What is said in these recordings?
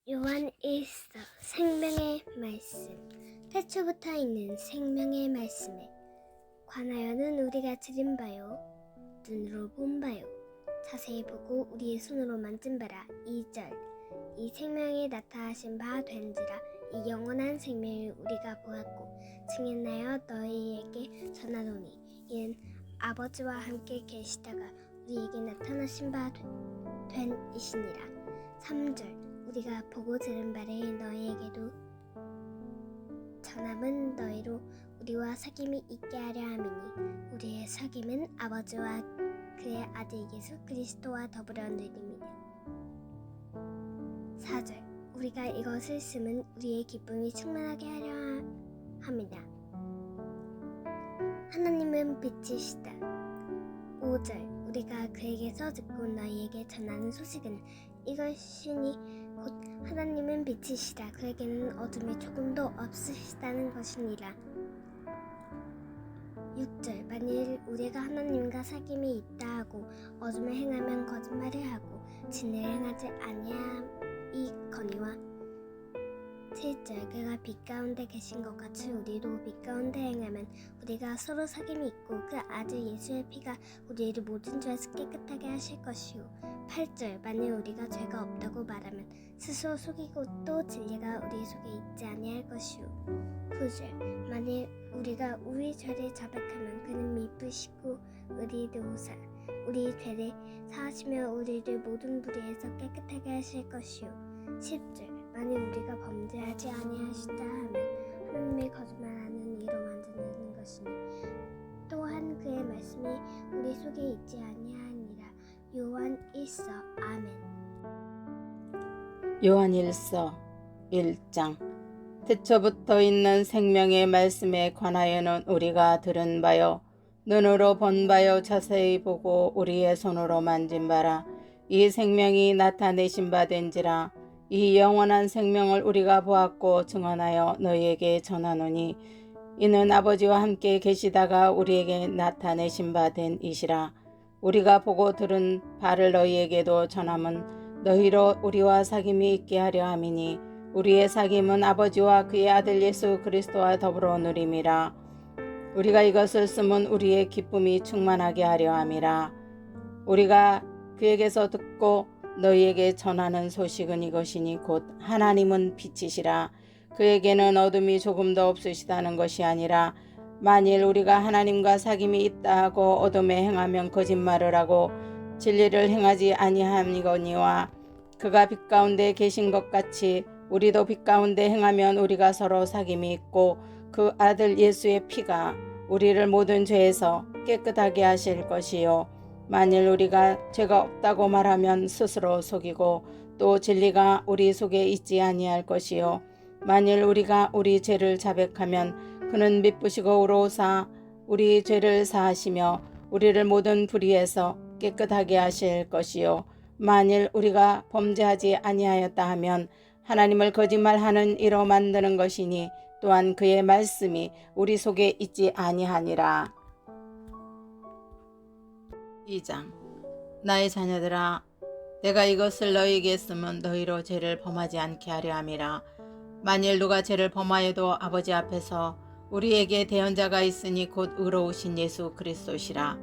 요한 1서 생명의 말씀. 태초부터 있는 생명의 말씀에 관하여는 우리가 들은 바요 눈으로 본 바요 자세히 보고 우리의 손으로 만진 바라. 2절. 이 생명이 나타나신 바 된지라. 이 영원한 생명을 우리가 보았고 증인하여 너희에게 전하노니 이는 아버지와 함께 계시다가 우리에게 나타나신 바 된 이시니라. 3절. 우리가 보고 들은 바를 너희에게도 전함은 너희로 우리와 사귐이 있게 하려 함이니 우리의 사귐은 아버지와 그의 아들 예수 그리스도와 더불어 누림이라. 4절. 우리가 이것을 쓰면 우리의 기쁨이 충만하게 하려 함이라. 하나님은 빛이시다. 5절. 우리가 그에게서 듣고 너희에게 전하는 소식은 이것이니 곧 하나님은 빛이시라. 그에게는 어둠이 조금도 없으시다는 것이니라. 6절. 만일 우리가 하나님과 사귐이 있다 하고 어둠을 행하면 거짓말을 하고 진리를 행하지 아니함이거니와. 7절. 그가 빛 가운데 계신 것 같이 우리도 빛 가운데 행하면 우리가 서로 사귐이 있고 그 아들 예수의 피가 우리를 모든 죄에서 깨끗하게 하실 것이요. 8절. 만일 우리가 죄가 없다고 말하면 스스로 속이고 또 진리가 우리 속에 있지 아니할 것이요. 9절. 만일 우리가 우리 죄를 자백하면 그는 미쁘시고 의리로우사 우리 죄를 사하시며 우리를 모든 불의에서 깨끗하게 하실 것이요. 10절. 만일 우리가 범죄하지 아니하시다 하면 하나님의 거짓말하는 이로 만드는 것이니 또한 그의 말씀이 우리 속에 있지 아니하니라. 요한 1서. 아멘. 요한 1서 1장. 태초부터 있는 생명의 말씀에 관하여는 우리가 들은 바요 눈으로 본 바요 자세히 보고 우리의 손으로 만진 바라. 이 생명이 나타내신 바 된지라. 이 영원한 생명을 우리가 보았고 증언하여 너희에게 전하노니 이는 아버지와 함께 계시다가 우리에게 나타내신 바 된 이시라. 우리가 보고 들은 바를 너희에게도 전함은 너희로 우리와 사귐이 있게 하려 함이니 우리의 사귐은 아버지와 그의 아들 예수 그리스도와 더불어 누림이라. 우리가 이것을 쓰면 우리의 기쁨이 충만하게 하려 함이라. 우리가 그에게서 듣고 너희에게 전하는 소식은 이것이니 곧 하나님은 빛이시라. 그에게는 어둠이 조금도 없으시다는 것이 아니라 만일 우리가 하나님과 사귐이 있다 하고 어둠에 행하면 거짓말을 하고 진리를 행하지 아니함이거니와. 그가 빛 가운데 계신 것 같이 우리도 빛 가운데 행하면 우리가 서로 사귐이 있고 그 아들 예수의 피가 우리를 모든 죄에서 깨끗하게 하실 것이요. 만일 우리가 죄가 없다고 말하면 스스로 속이고 또 진리가 우리 속에 있지 아니할 것이요. 만일 우리가 우리 죄를 자백하면 그는 미쁘시고 의로우사 우리 죄를 사하시며 우리를 모든 불의에서 깨끗하게 하실 것이요. 만일 우리가 범죄하지 아니하였다 하면 하나님을 거짓말하는 이로 만드는 것이니 또한 그의 말씀이 우리 속에 있지 아니하니라. 2장. 나의 자녀들아, 내가 이것을 너희에게 쓰면 너희로 죄를 범하지 않게 하려 함이라. 만일 누가 죄를 범하여도 아버지 앞에서 우리에게 대언자가 있으니 곧 의로우신 예수 그리스도시라.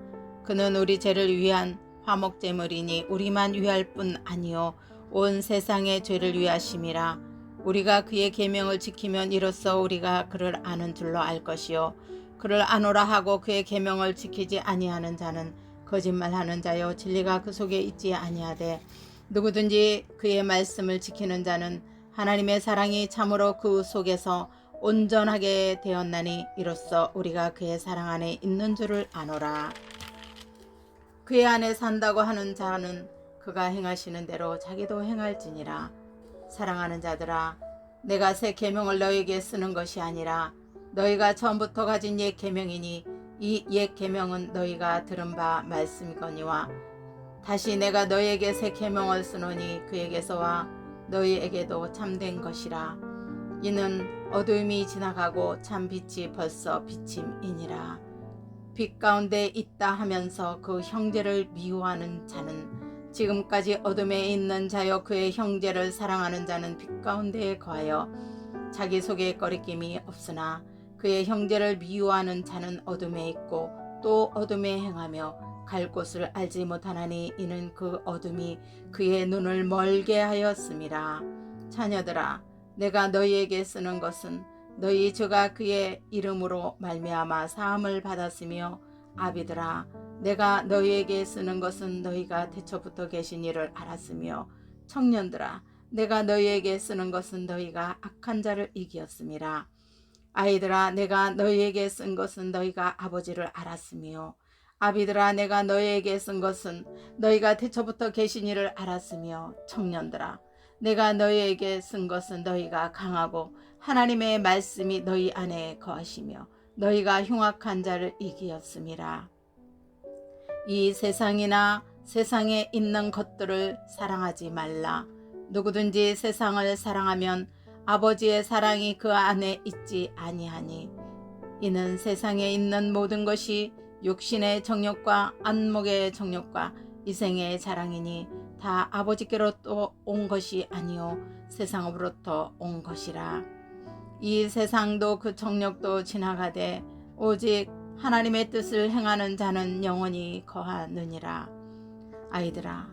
그는 우리 죄를 위한 화목제물이니 우리만 위할 뿐 아니요 온 세상의 죄를 위하심이라. 우리가 그의 계명을 지키면 이로써 우리가 그를 아는 줄로 알 것이요 그를 아노라 하고 그의 계명을 지키지 아니하는 자는 거짓말하는 자요 진리가 그 속에 있지 아니하되 누구든지 그의 말씀을 지키는 자는 하나님의 사랑이 참으로 그 속에서 온전하게 되었나니 이로써 우리가 그의 사랑 안에 있는 줄을 아노라. 그의 안에 산다고 하는 자는 그가 행하시는 대로 자기도 행할지니라. 사랑하는 자들아, 내가 새 계명을 너희에게 쓰는 것이 아니라 너희가 처음부터 가진 옛 계명이니 이 옛 계명은 너희가 들은 바 말씀이거니와. 다시 내가 너희에게 새 계명을 쓰노니 그에게서와 너희에게도 참된 것이라. 이는 어두움이 지나가고 참 빛이 벌써 비침이니라. 빛 가운데 있다 하면서 그 형제를 미워하는 자는 지금까지 어둠에 있는 자여 그의 형제를 사랑하는 자는 빛 가운데에 거하여 자기 속에 거리낌이 없으나 그의 형제를 미워하는 자는 어둠에 있고 또 어둠에 행하며 갈 곳을 알지 못하나니 이는 그 어둠이 그의 눈을 멀게 하였음이라. 자녀들아, 내가 너희에게 쓰는 것은 너희 주가 그의 이름으로 말미암아 사함을 받았으며, 아비들아, 내가 너희에게 쓰는 것은 너희가 태초부터 계신 이를 알았으며, 청년들아, 내가 너희에게 쓰는 것은 너희가 악한 자를 이기었음이라. 아이들아, 내가 너희에게 쓴 것은 너희가 아버지를 알았으며, 아비들아, 내가 너희에게 쓴 것은 너희가 태초부터 계신 이를 알았으며, 청년들아, 내가 너희에게 쓴 것은 너희가 강하고 하나님의 말씀이 너희 안에 거하시며 너희가 흉악한 자를 이기었음이라. 이 세상이나 세상에 있는 것들을 사랑하지 말라. 누구든지 세상을 사랑하면 아버지의 사랑이 그 안에 있지 아니하니, 이는 세상에 있는 모든 것이 육신의 정욕과 안목의 정욕과 이생의 자랑이니 다 아버지께로부터 온 것이 아니요 세상으로부터 온 것이라. 이 세상도 그 정욕도 지나가되 오직 하나님의 뜻을 행하는 자는 영원히 거하느니라. 아이들아,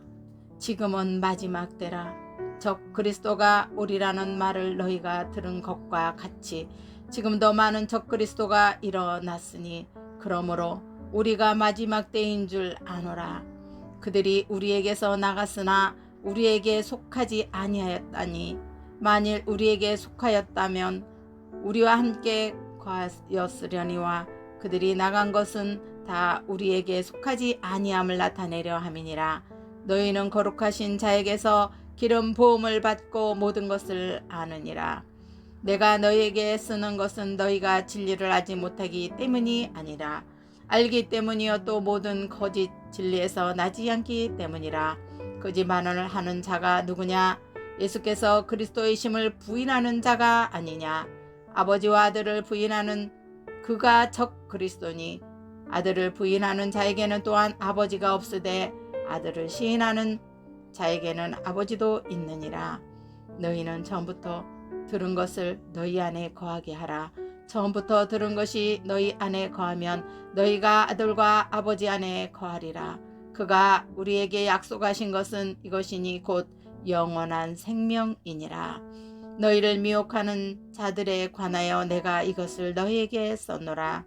지금은 마지막 때라. 적 그리스도가 오리라는 말을 너희가 들은 것과 같이 지금도 많은 적 그리스도가 일어났으니, 그러므로 우리가 마지막 때인 줄 아노라. 그들이 우리에게서 나갔으나 우리에게 속하지 아니하였다니, 만일 우리에게 속하였다면 우리와 함께 거하였으려니와 그들이 나간 것은 다 우리에게 속하지 아니함을 나타내려 함이니라. 너희는 거룩하신 자에게서 기름 부음을 받고 모든 것을 아느니라. 내가 너희에게 쓰는 것은 너희가 진리를 알지 못하기 때문이 아니라 알기 때문이요 또 모든 거짓 진리에서 나지 않기 때문이라. 거짓말을 하는 자가 누구냐? 예수께서 그리스도이심을 부인하는 자가 아니냐? 아버지와 아들을 부인하는 그가 적 그리스도니, 아들을 부인하는 자에게는 또한 아버지가 없으되 아들을 시인하는 자에게는 아버지도 있느니라. 너희는 처음부터 들은 것을 너희 안에 거하게 하라. 처음부터 들은 것이 너희 안에 거하면 너희가 아들과 아버지 안에 거하리라. 그가 우리에게 약속하신 것은 이것이니 곧 영원한 생명이니라. 너희를 미혹하는 자들에 관하여 내가 이것을 너희에게 썼노라.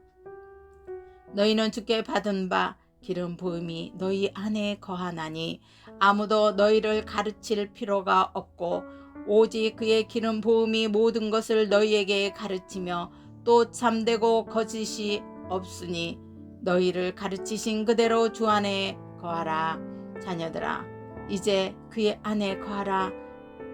너희는 주께 받은 바 기름 부음이 너희 안에 거하나니 아무도 너희를 가르칠 필요가 없고 오직 그의 기름 부음이 모든 것을 너희에게 가르치며 또 참되고 거짓이 없으니 너희를 가르치신 그대로 주 안에 거하라. 자녀들아, 이제 그의 안에 거하라.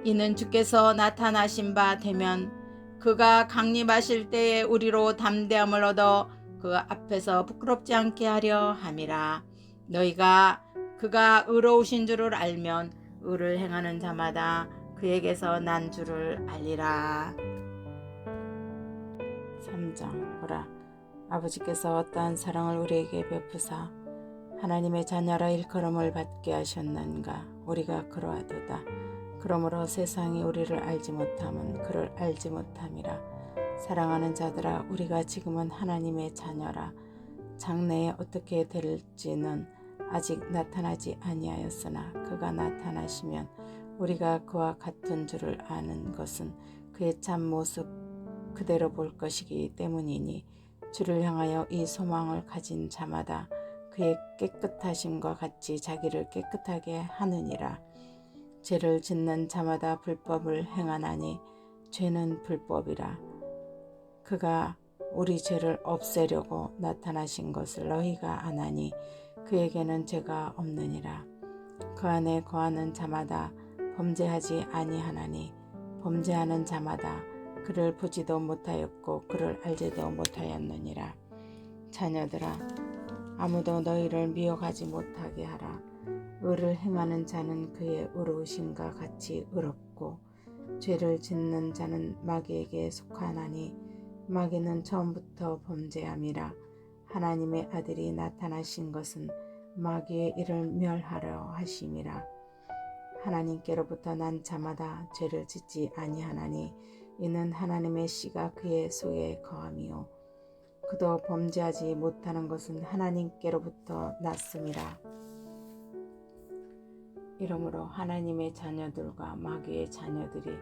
이는 주께서 나타나신 바 되면 그가 강림하실 때에 우리로 담대함을 얻어 그 앞에서 부끄럽지 않게 하려 함이라. 너희가 그가 의로우신 줄을 알면 의를 행하는 자마다 그에게서 난 줄을 알리라. 3장. 보라, 아버지께서 어떠한 사랑을 우리에게 베푸사 하나님의 자녀라 일컬음을 받게 하셨는가. 우리가 그러하도다. 그러므로 세상이 우리를 알지 못함은 그를 알지 못함이라. 사랑하는 자들아, 우리가 지금은 하나님의 자녀라. 장래에 어떻게 될지는 아직 나타나지 아니하였으나 그가 나타나시면 우리가 그와 같은 줄을 아는 것은 그의 참 모습 그대로 볼 것이기 때문이니, 주를 향하여 이 소망을 가진 자마다 그의 깨끗하심과 같이 자기를 깨끗하게 하느니라. 죄를 짓는 자마다 불법을 행하나니 죄는 불법이라. 그가 우리 죄를 없애려고 나타나신 것을 너희가 아나니 그에게는 죄가 없느니라. 그 안에 거하는 자마다 범죄하지 아니하나니 범죄하는 자마다 그를 보지도 못하였고 그를 알지도 못하였느니라. 자녀들아, 아무도 너희를 미혹하지 못하게 하라. 의를 행하는 자는 그의 의로우심과 같이 의롭고 죄를 짓는 자는 마귀에게 속하나니 마귀는 처음부터 범죄함이라. 하나님의 아들이 나타나신 것은 마귀의 일을 멸하려 하심이라. 하나님께로부터 난 자마다 죄를 짓지 아니하나니 이는 하나님의 씨가 그의 속에 거함이요 그도 범죄하지 못하는 것은 하나님께로부터 났음이라. 이러므로 하나님의 자녀들과 마귀의 자녀들이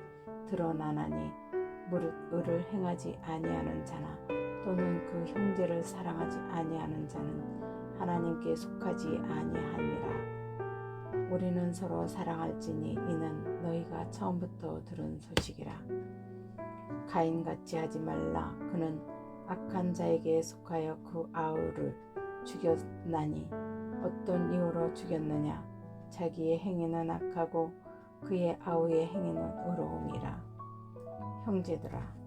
드러나나니 무릇 의를 행하지 아니하는 자나 또는 그 형제를 사랑하지 아니하는 자는 하나님께 속하지 아니하니라. 우리는 서로 사랑할지니 이는 너희가 처음부터 들은 소식이라. 가인같이 하지 말라. 그는 악한 자에게 속하여 그 아우를 죽였나니 어떤 이유로 죽였느냐. 자기의 행위는 악하고 그의 아우의 행위는 의로움이라. 형제들아,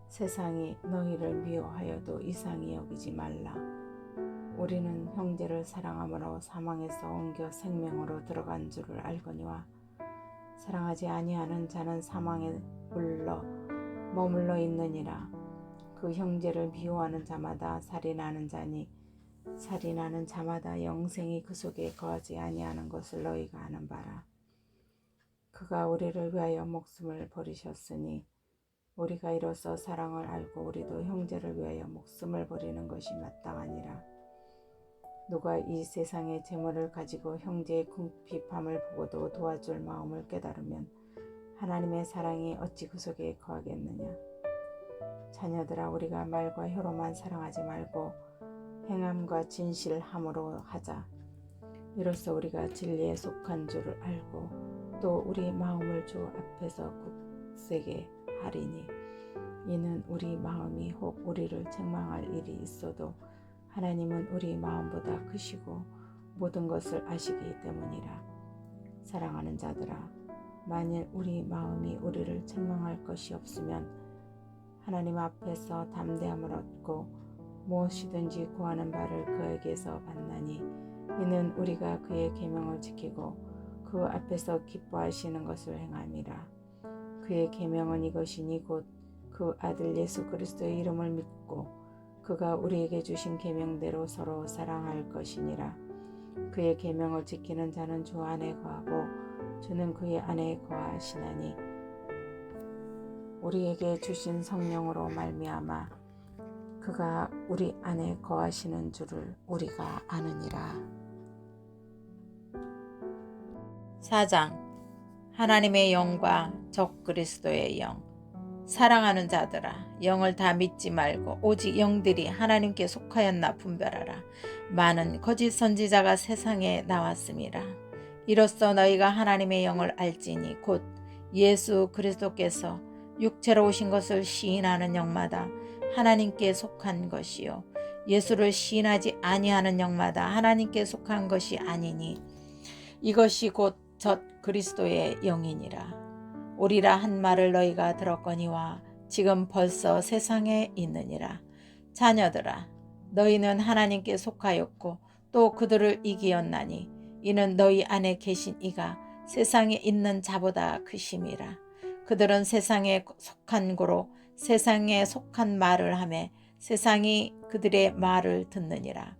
세상이 너희를 미워하여도 이상히 여기지 말라. 우리는 형제를 사랑함으로 사망에서 옮겨 생명으로 들어간 줄을 알거니와 사랑하지 아니하는 자는 사망에 머물러 있느니라. 그 형제를 미워하는 자마다 살인하는 자니 살인하는 자마다 영생이 그 속에 거하지 아니하는 것을 너희가 아는 바라. 그가 우리를 위하여 목숨을 버리셨으니 우리가 이로써 사랑을 알고 우리도 형제를 위하여 목숨을 버리는 것이 마땅하니라. 누가 이 세상의 재물을 가지고 형제의 궁핍함을 보고도 도와줄 마음을 깨달으면 하나님의 사랑이 어찌 그 속에 거하겠느냐. 자녀들아, 우리가 말과 혀로만 사랑하지 말고 행함과 진실함으로 하자. 이로써 우리가 진리에 속한 줄을 알고 또 우리 마음을 주 앞에서 굳세게 하리니 이는 우리 마음이 혹 우리를 책망할 일이 있어도 하나님은 우리 마음보다 크시고 모든 것을 아시기 때문이라. 사랑하는 자들아, 만일 우리 마음이 우리를 책망할 것이 없으면 하나님 앞에서 담대함을 얻고 무엇이든지 구하는 바를 그에게서 받나니 이는 우리가 그의 계명을 지키고 그 앞에서 기뻐하시는 것을 행함이라. 그의 계명은 이것이니 곧 그 아들 예수 그리스도의 이름을 믿고 그가 우리에게 주신 계명대로 서로 사랑할 것이니라. 그의 계명을 지키는 자는 주 안에 거하고 주는 그의 안에 거하시나니 우리에게 주신 성령으로 말미암아 그가 우리 안에 거하시는 줄을 우리가 아느니라. 4장. 하나님의 영과 적 그리스도의 영. 사랑하는 자들아, 영을 다 믿지 말고 오직 영들이 하나님께 속하였나 분별하라. 많은 거짓 선지자가 세상에 나왔음이라. 이로써 너희가 하나님의 영을 알지니 곧 예수 그리스도께서 육체로 오신 것을 시인하는 영마다 하나님께 속한 것이요 예수를 시인하지 아니하는 영마다 하나님께 속한 것이 아니니 이것이 곧 젖 그리스도의 영이니라. 오리라 한 말을 너희가 들었거니와 지금 벌써 세상에 있느니라. 자녀들아, 너희는 하나님께 속하였고 또 그들을 이기었나니 이는 너희 안에 계신 이가 세상에 있는 자보다 크심이라. 그들은 세상에 속한 고로 세상에 속한 말을 하매 세상이 그들의 말을 듣느니라.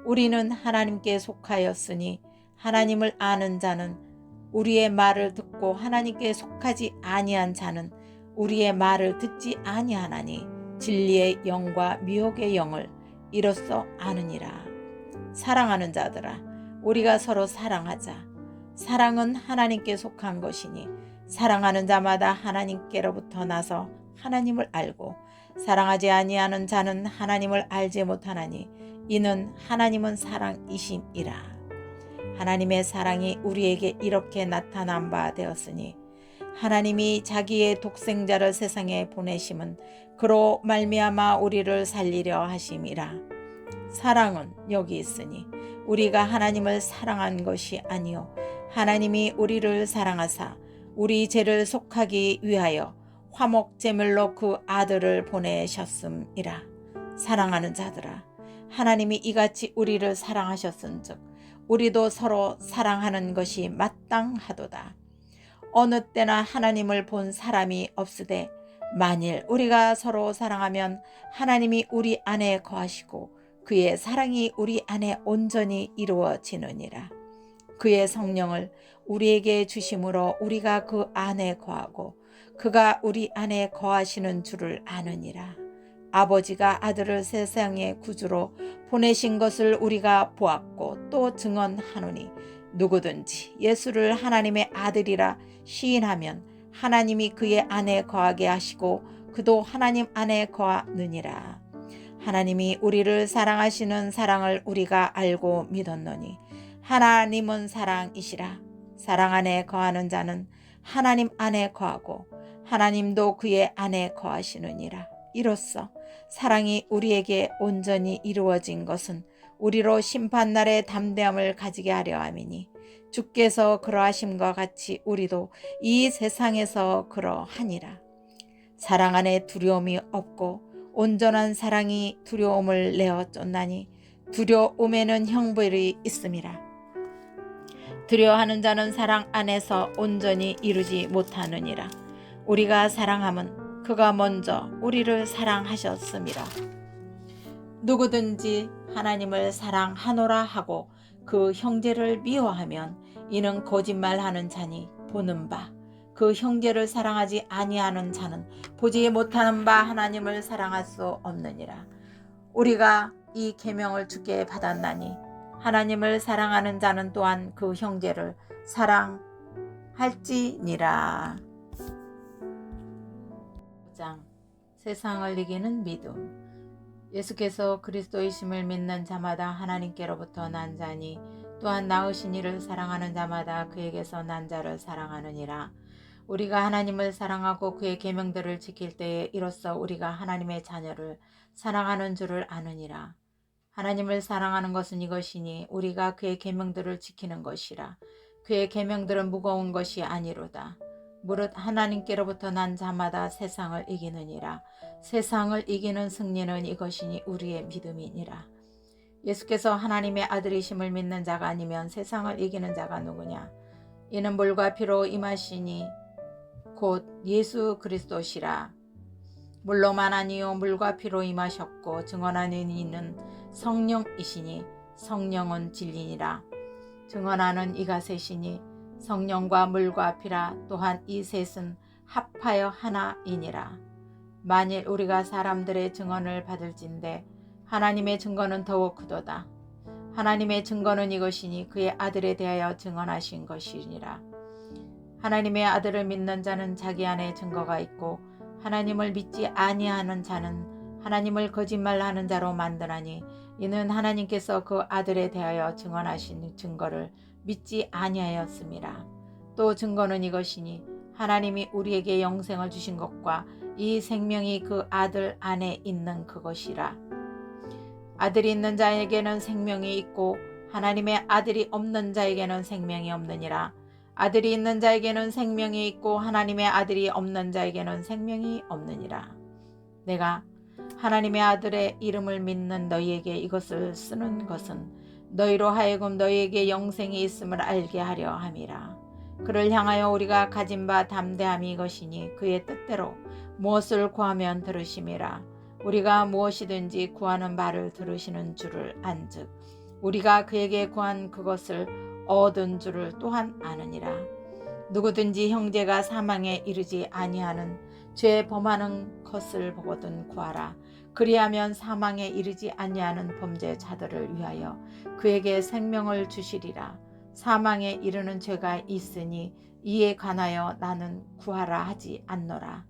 우리는 하나님께 속하였으니 하나님을 아는 자는 우리의 말을 듣고 하나님께 속하지 아니한 자는 우리의 말을 듣지 아니하나니 진리의 영과 미혹의 영을 이로써 아느니라. 사랑하는 자들아, 우리가 서로 사랑하자. 사랑은 하나님께 속한 것이니 사랑하는 자마다 하나님께로부터 나서 하나님을 알고 사랑하지 아니하는 자는 하나님을 알지 못하나니 이는 하나님은 사랑이심이라. 하나님의 사랑이 우리에게 이렇게 나타난 바 되었으니 하나님이 자기의 독생자를 세상에 보내심은 그로 말미암아 우리를 살리려 하심이라. 사랑은 여기 있으니 우리가 하나님을 사랑한 것이 아니요 하나님이 우리를 사랑하사 우리 죄를 속하기 위하여 화목 제물로 그 아들을 보내셨음이라. 사랑하는 자들아, 하나님이 이같이 우리를 사랑하셨은즉 우리도 서로 사랑하는 것이 마땅하도다. 어느 때나 하나님을 본 사람이 없으되 만일 우리가 서로 사랑하면 하나님이 우리 안에 거하시고 그의 사랑이 우리 안에 온전히 이루어지느니라. 그의 성령을 우리에게 주심으로 우리가 그 안에 거하고 그가 우리 안에 거하시는 줄을 아느니라. 아버지가 아들을 세상의 구주로 보내신 것을 우리가 보았고 또 증언하노니 누구든지 예수를 하나님의 아들이라 시인하면 하나님이 그의 안에 거하게 하시고 그도 하나님 안에 거하느니라. 하나님이 우리를 사랑하시는 사랑을 우리가 알고 믿었노니 하나님은 사랑이시라. 사랑 안에 거하는 자는 하나님 안에 거하고 하나님도 그의 안에 거하시느니라. 이로써 사랑이 우리에게 온전히 이루어진 것은 우리로 심판날의 담대함을 가지게 하려 함이니 주께서 그러하심과 같이 우리도 이 세상에서 그러하니라. 사랑 안에 두려움이 없고 온전한 사랑이 두려움을 내어 쫓나니 두려움에는 형벌이 있음이라. 두려워하는 자는 사랑 안에서 온전히 이루지 못하느니라. 우리가 사랑함은 그가 먼저 우리를 사랑하셨음이라. 누구든지 하나님을 사랑하노라 하고 그 형제를 미워하면 이는 거짓말하는 자니 보는 바 그 형제를 사랑하지 아니하는 자는 보지 못하는 바 하나님을 사랑할 수 없느니라. 우리가 이 계명을 주께 받았나니 하나님을 사랑하는 자는 또한 그 형제를 사랑할지니라. 5장 세상을 이기는 믿음. 예수께서 그리스도이심을 믿는 자마다 하나님께로부터 난 자니 또한 낳으신 이를 사랑하는 자마다 그에게서 난 자를 사랑하느니라. 우리가 하나님을 사랑하고 그의 계명들을 지킬 때에 이로써 우리가 하나님의 자녀를 사랑하는 줄을 아느니라. 하나님을 사랑하는 것은 이것이니 우리가 그의 계명들을 지키는 것이라. 그의 계명들은 무거운 것이 아니로다. 무릇 하나님께로부터 난 자마다 세상을 이기느니라. 세상을 이기는 승리는 이것이니 우리의 믿음이니라. 예수께서 하나님의 아들이심을 믿는 자가 아니면 세상을 이기는 자가 누구냐? 이는 물과 피로 임하시니 곧 예수 그리스도시라. 물로만 아니요 물과 피로 임하셨고 증언하는 이는 성령이시니 성령은 진리니라. 증언하는 이가 셋이니 성령과 물과 피라. 또한 이 셋은 합하여 하나이니라. 만일 우리가 사람들의 증언을 받을진대 하나님의 증거는 더욱 크도다. 하나님의 증거는 이것이니 그의 아들에 대하여 증언하신 것이니라. 하나님의 아들을 믿는 자는 자기 안에 증거가 있고 하나님을 믿지 아니하는 자는 하나님을 거짓말하는 자로 만드나니 이는 하나님께서 그 아들에 대하여 증언하신 증거를 믿지 아니하였음이라. 또 증거는 이것이니 하나님이 우리에게 영생을 주신 것과 이 생명이 그 아들 안에 있는 그것이라. 아들이 있는 자에게는 생명이 있고 하나님의 아들이 없는 자에게는 생명이 없느니라. 아들이 있는 자에게는 생명이 있고 하나님의 아들이 없는 자에게는 생명이 없느니라. 내가 하나님의 아들의 이름을 믿는 너희에게 이것을 쓰는 것은 너희로 하여금 너희에게 영생이 있음을 알게 하려 함이라. 그를 향하여 우리가 가진 바 담대함이 이것이니 그의 뜻대로 무엇을 구하면 들으심이라. 우리가 무엇이든지 구하는 바를 들으시는 줄을 안즉 우리가 그에게 구한 그것을 얻은 줄을 또한 아느니라. 누구든지 형제가 사망에 이르지 아니하는 죄 범하는 것을 보거든 구하라. 그리하면 사망에 이르지 아니하는 범죄자들을 위하여 그에게 생명을 주시리라. 사망에 이르는 죄가 있으니 이에 관하여 나는 구하라 하지 않노라.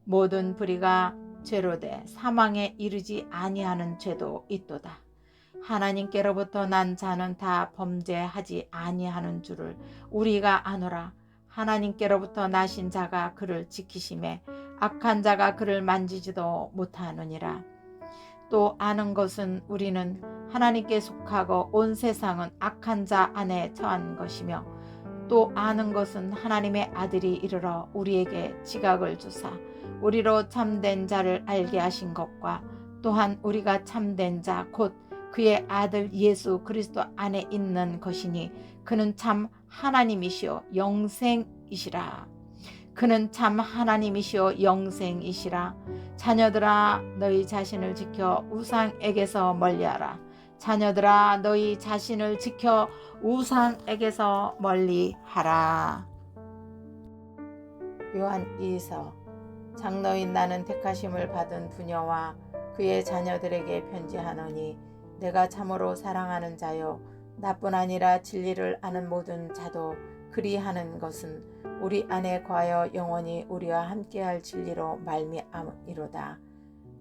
모든 불의가 죄로 돼 사망에 이르지 아니하는 죄도 있도다. 하나님께로부터 난 자는 다 범죄하지 아니하는 줄을 우리가 아노라. 하나님께로부터 나신 자가 그를 지키심에 악한 자가 그를 만지지도 못하느니라. 또 아는 것은 우리는 하나님께 속하고 온 세상은 악한 자 안에 처한 것이며 또 아는 것은 하나님의 아들이 이르러 우리에게 지각을 주사 우리로 참된 자를 알게 하신 것과 또한 우리가 참된 자 곧 그의 아들 예수 그리스도 안에 있는 것이니 그는 참 하나님이시요 영생이시라. 그는 참 하나님이시오 영생이시라. 자녀들아 너희 자신을 지켜 우상에게서 멀리하라. 자녀들아 너희 자신을 지켜 우상에게서 멀리하라. 요한 2서. 장로인 나는 택하심을 받은 부녀와 그의 자녀들에게 편지하노니 내가 참으로 사랑하는 자요 나뿐 아니라 진리를 아는 모든 자도 그리하는 것은 우리 안에 거하여 영원히 우리와 함께할 진리로 말미암이로다.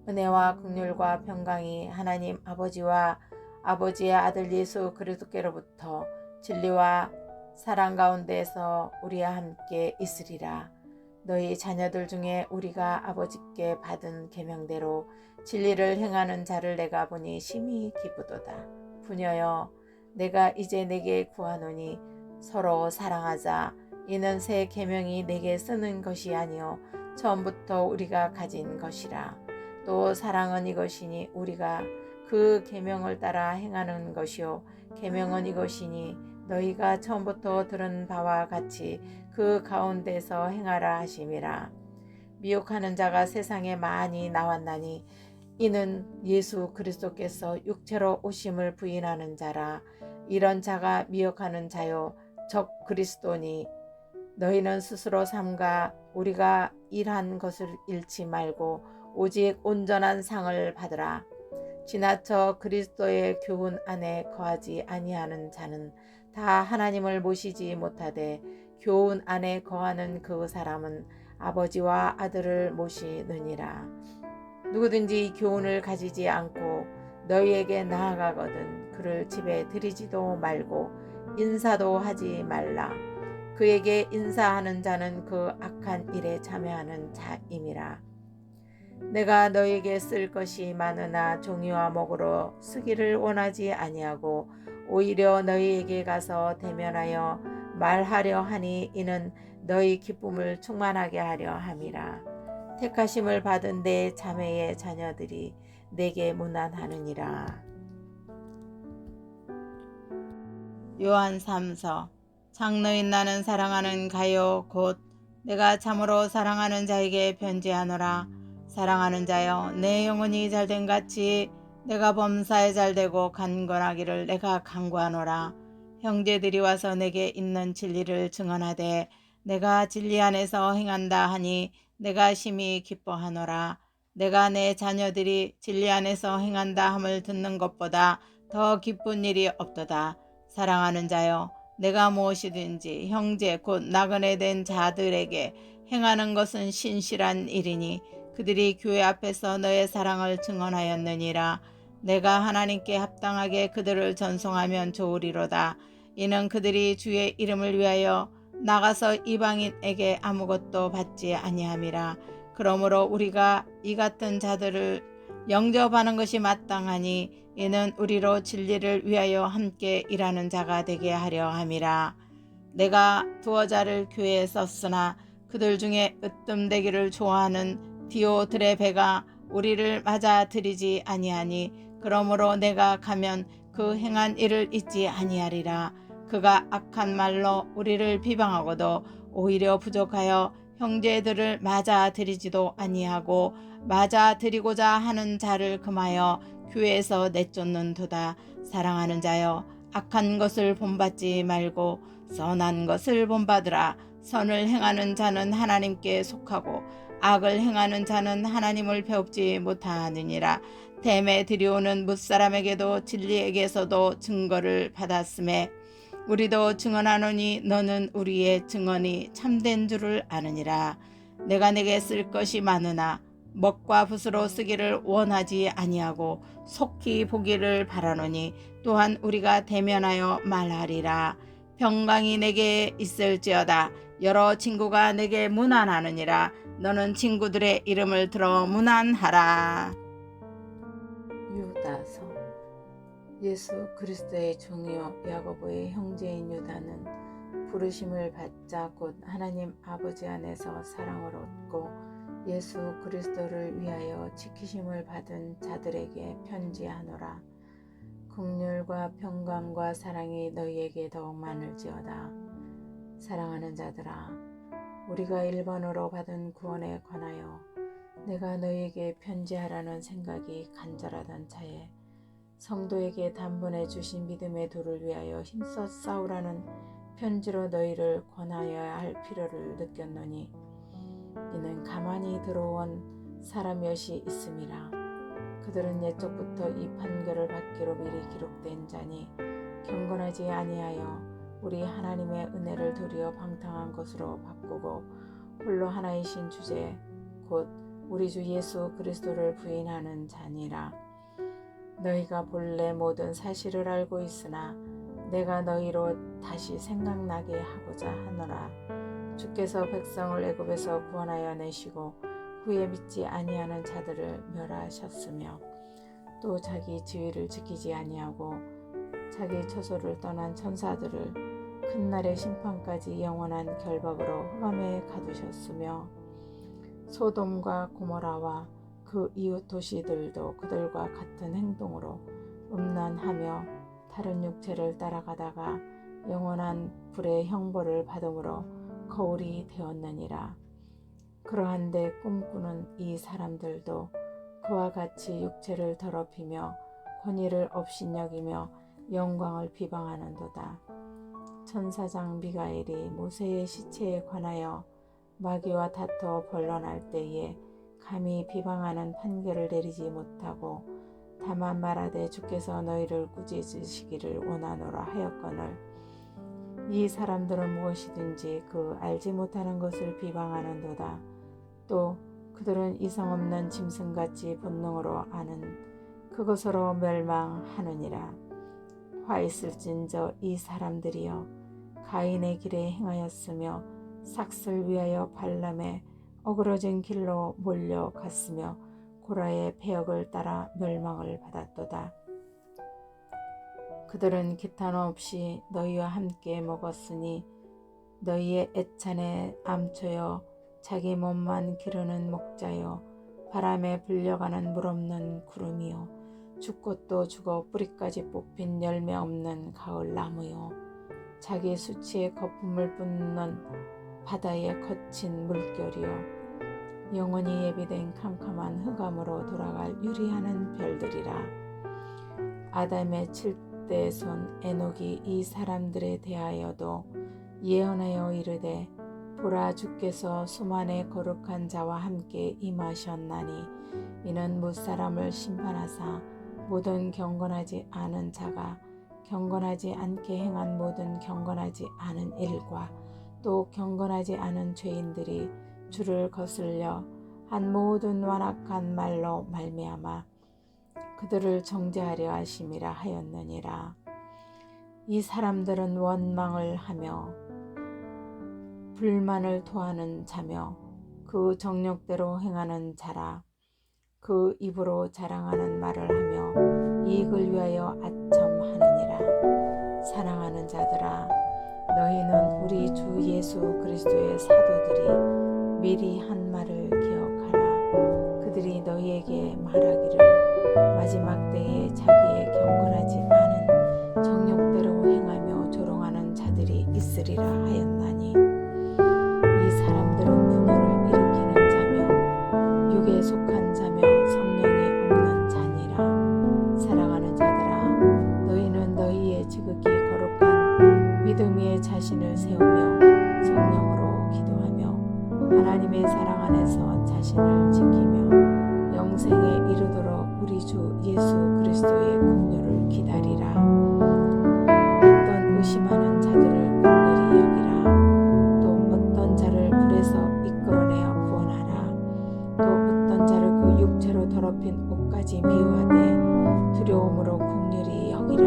은혜와 긍휼과 평강이 하나님 아버지와 아버지의 아들 예수 그리스도께로부터 진리와 사랑 가운데서 우리와 함께 있으리라. 너희 자녀들 중에 우리가 아버지께 받은 계명대로 진리를 행하는 자를 내가 보니 심히 기쁘도다. 부녀여 내가 이제 내게 구하노니 서로 사랑하자. 이는 새 계명이 내게 쓰는 것이 아니요 처음부터 우리가 가진 것이라. 또 사랑은 이것이니 우리가 그 계명을 따라 행하는 것이요 계명은 이것이니 너희가 처음부터 들은 바와 같이 그 가운데서 행하라 하심이라. 미혹하는 자가 세상에 많이 나왔나니 이는 예수 그리스도께서 육체로 오심을 부인하는 자라. 이런 자가 미혹하는 자요 적 그리스도니 너희는 스스로 삼가 우리가 일한 것을 잃지 말고 오직 온전한 상을 받으라. 지나쳐 그리스도의 교훈 안에 거하지 아니하는 자는 다 하나님을 모시지 못하되 교훈 안에 거하는 그 사람은 아버지와 아들을 모시느니라. 누구든지 교훈을 가지지 않고 너희에게 나아가거든 그를 집에 들이지도 말고 인사도 하지 말라. 그에게 인사하는 자는 그 악한 일에 참여하는 자임이라. 내가 너에게 쓸 것이 많으나 종이와 목으로 쓰기를 원하지 아니하고 오히려 너희에게 가서 대면하여 말하려 하니 이는 너희 기쁨을 충만하게 하려 함이라. 택하심을 받은 내 자매의 자녀들이 내게 문안하느니라. 요한 3서. 장로인 나는 사랑하는 가요 곧 내가 참으로 사랑하는 자에게 편지하노라. 사랑하는 자여 내 영혼이 잘된 같이 내가 범사에 잘되고 강건하기를 내가 간구하노라. 형제들이 와서 내게 있는 진리를 증언하되 내가 진리 안에서 행한다 하니 내가 심히 기뻐하노라. 내가 내 자녀들이 진리 안에서 행한다 함을 듣는 것보다 더 기쁜 일이 없도다. 사랑하는 자여 내가 무엇이든지 형제 곧 나그네 된 자들에게 행하는 것은 신실한 일이니 그들이 교회 앞에서 너의 사랑을 증언하였느니라. 내가 하나님께 합당하게 그들을 전송하면 좋으리로다. 이는 그들이 주의 이름을 위하여 나가서 이방인에게 아무것도 받지 아니함이라. 그러므로 우리가 이 같은 자들을 영접하는 것이 마땅하니 이는 우리로 진리를 위하여 함께 일하는 자가 되게 하려 함이라. 내가 두어 자를 교회에 썼으나 그들 중에 으뜸되기를 좋아하는 디오드레베가 우리를 맞아들이지 아니하니 그러므로 내가 가면 그 행한 일을 잊지 아니하리라. 그가 악한 말로 우리를 비방하고도 오히려 부족하여 형제들을 맞아들이지도 아니하고 맞아들이고자 하는 자를 금하여 교회에서 내쫓는도다. 사랑하는 자여 악한 것을 본받지 말고 선한 것을 본받으라. 선을 행하는 자는 하나님께 속하고 악을 행하는 자는 하나님을 배웁지 못하느니라. 댐에 들여오는 뭇사람에게도 진리에게서도 증거를 받았음에 우리도 증언하노니 너는 우리의 증언이 참된 줄을 아느니라. 내가 내게 쓸 것이 많으나 먹과 붓으로 쓰기를 원하지 아니하고 속히 보기를 바라노니 또한 우리가 대면하여 말하리라. 평강이 내게 있을지어다. 여러 친구가 내게 문안하느니라. 너는 친구들의 이름을 들어 문안하라. 유다서. 예수 그리스도의 종이요 야고보의 형제인 유다는 부르심을 받자 곧 하나님 아버지 안에서 사랑을 얻고 예수 그리스도를 위하여 지키심을 받은 자들에게 편지하노라. 긍휼과 평강과 사랑이 너희에게 더욱 많을지어다. 사랑하는 자들아 우리가 일반으로 받은 구원에 관하여 내가 너희에게 편지하라는 생각이 간절하던 차에 성도에게 단번에 주신 믿음의 도를 위하여 힘써 싸우라는 편지로 너희를 권하여야 할 필요를 느꼈노니 이는 가만히 들어온 사람 몇이 있음이라. 그들은 옛적부터 이 판결을 받기로 미리 기록된 자니 경건하지 아니하여 우리 하나님의 은혜를 도리어 방탕한 것으로 바꾸고 홀로 하나이신 주제 곧 우리 주 예수 그리스도를 부인하는 자니라. 너희가 본래 모든 사실을 알고 있으나 내가 너희로 다시 생각나게 하고자 하노라. 주께서 백성을 애굽에서 구원하여 내시고 후에 믿지 아니하는 자들을 멸하셨으며 또 자기 지위를 지키지 아니하고 자기 처소를 떠난 천사들을 큰 날의 심판까지 영원한 결박으로 흑암에 가두셨으며 소돔과 고모라와 그 이웃 도시들도 그들과 같은 행동으로 음란하며 다른 육체를 따라가다가 영원한 불의 형벌을 받음으로 거울이 되었느니라. 그러한데 꿈꾸는 이 사람들도 그와 같이 육체를 더럽히며 권위를 업신여기며 영광을 비방하는도다. 천사장 미가엘이 모세의 시체에 관하여 마귀와 다투어 변론할 때에 감히 비방하는 판결을 내리지 못하고 다만 말하되 주께서 너희를 꾸짖으시기를 원하노라 하였거늘 이 사람들은 무엇이든지 그 알지 못하는 것을 비방하는도다. 또 그들은 이성 없는 짐승같이 본능으로 아는 그것으로 멸망하느니라. 화 있을진저 이 사람들이여 가인의 길에 행하였으며 삭슬 위하여 발람의 어그러진 길로 몰려갔으며 고라의 패역을 따라 멸망을 받았도다. 그들은 기탄 없이 너희와 함께 먹었으니 너희의 애찬에 암초여 자기 몸만 기르는 목자여 바람에 불려가는 물 없는 구름이요 죽꽃도 죽어 뿌리까지 뽑힌 열매 없는 가을 나무요 자기 수치에 거품을 뿜는 바다의 거친 물결이요 영원히 예비된 캄캄한 흑암으로 돌아갈 유리하는 별들이라. 아담의 7대 손 에녹이 이 사람들에 대하여도 예언하여 이르되 보라 주께서 수만의 거룩한 자와 함께 임하셨나니 이는 무사람을 심판하사 모든 경건하지 않은 자가 경건하지 않게 행한 모든 경건하지 않은 일과 또 경건하지 않은 죄인들이 주를 거슬려 한 모든 완악한 말로 말미암아 그들을 정죄하려 하심이라 하였느니라. 이 사람들은 원망을 하며 불만을 토하는 자며 그 정욕대로 행하는 자라. 그 입으로 자랑하는 말을 하며 이익을 위하여 아첨하느니라. 사랑하는 자들아 너희는 우리 주 예수 그리스도의 사도들이 미리 한 말을 기억하라. 그들이 너희에게 말하기를 마지막 때에 자기의 경건하지 않은 정욕대로 행하며 조롱하는 자들이 있으리라 하였나니 이 사람들은 분열을 일으키는 자며 육에 속한 자며 성령이 없는 자니라. 사랑하는 자들아 너희는 너희의 지극히 거룩한 믿음 위에 자신을 세우며 성령으로 기도하며 하나님의 사랑 안에서 자신을 지키며 영생에 이르도록 우리 주 예수 그리스도의 긍휼을 기다리라. 어떤 의심하는 자들을 긍휼히 여기라. 또 어떤 자를 불에서 이끌어내어 구원하라. 또 어떤 자를 그 육체로 더럽힌 옷까지 미워하되 두려움으로 긍휼히 여기라.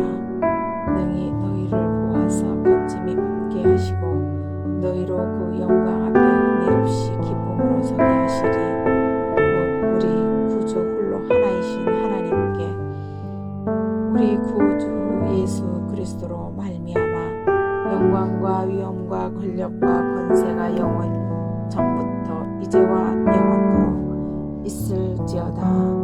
능히 너희를 보아서 거침이 없게 하시고 너희로 그 영광 앞에 흠이 없이 기쁨으로 서게 하시리. 곧 우리 구주 홀로 하나이신 하나님께 우리 구주 예수 그리스도로 말미암아 영광과 위엄과 권력과 권세가 영원 전부터 이제와 영원토록 있을지어다.